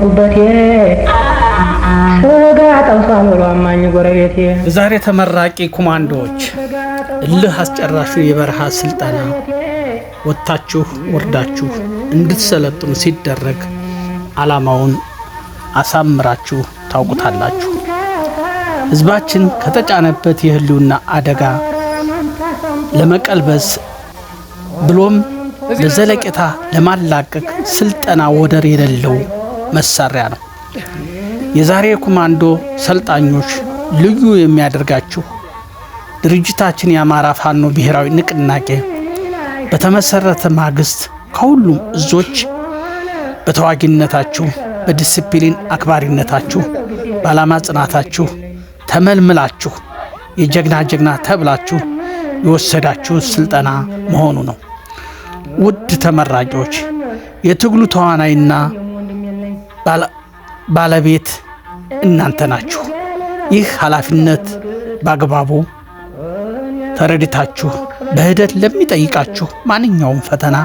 ጉበቴ ስጋ ጠብሷል ብሎ አማኝ ጎረቤቴ። ዛሬ ተመራቂ ኮማንዶዎች እልህ አስጨራሹ የበረሃ ስልጠና ወጥታችሁ ወርዳችሁ እንድትሰለጥኑ ሲደረግ ዓላማውን አሳምራችሁ ታውቁታላችሁ። ህዝባችን ከተጫነበት የህልውና አደጋ ለመቀልበስ ብሎም ለዘለቄታ ለማላቀቅ ስልጠና ወደር የሌለው መሳሪያ ነው። የዛሬ ኮማንዶ ሰልጣኞች ልዩ የሚያደርጋችሁ ድርጅታችን የአማራ ፋኖ ብሔራዊ ንቅናቄ በተመሰረተ ማግስት ከሁሉም እዞች በተዋጊነታችሁ፣ በዲሲፕሊን አክባሪነታችሁ፣ በዓላማ ጽናታችሁ ተመልምላችሁ የጀግና ተብላችሁ የወሰዳችሁ ስልጠና መሆኑ ነው። ውድ ተመራቂዎች የትግሉ ተዋናይና ባለቤት እናንተ ናችሁ። ይህ ኃላፊነት በአግባቡ ተረድታችሁ በሂደት ለሚጠይቃችሁ ማንኛውም ፈተና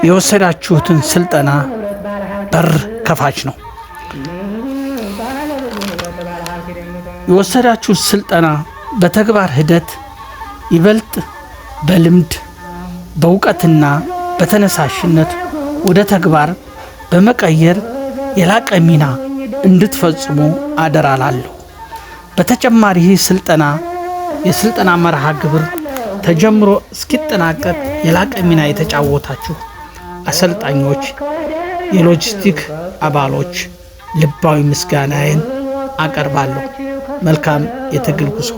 የወሰዳችሁትን ስልጠና በር ከፋች ነው። የወሰዳችሁት ስልጠና በተግባር ሂደት ይበልጥ በልምድ በእውቀትና በተነሳሽነት ወደ ተግባር በመቀየር የላቀ ሚና እንድትፈጽሙ አደራ እላለሁ። በተጨማሪ ይህ የስልጠና መርሃ ግብር ተጀምሮ እስኪጠናቀቅ የላቀ ሚና የተጫወታችሁ አሰልጣኞች፣ የሎጂስቲክ አባሎች ልባዊ ምስጋናዬን አቀርባለሁ። መልካም የትግል ጉዞ።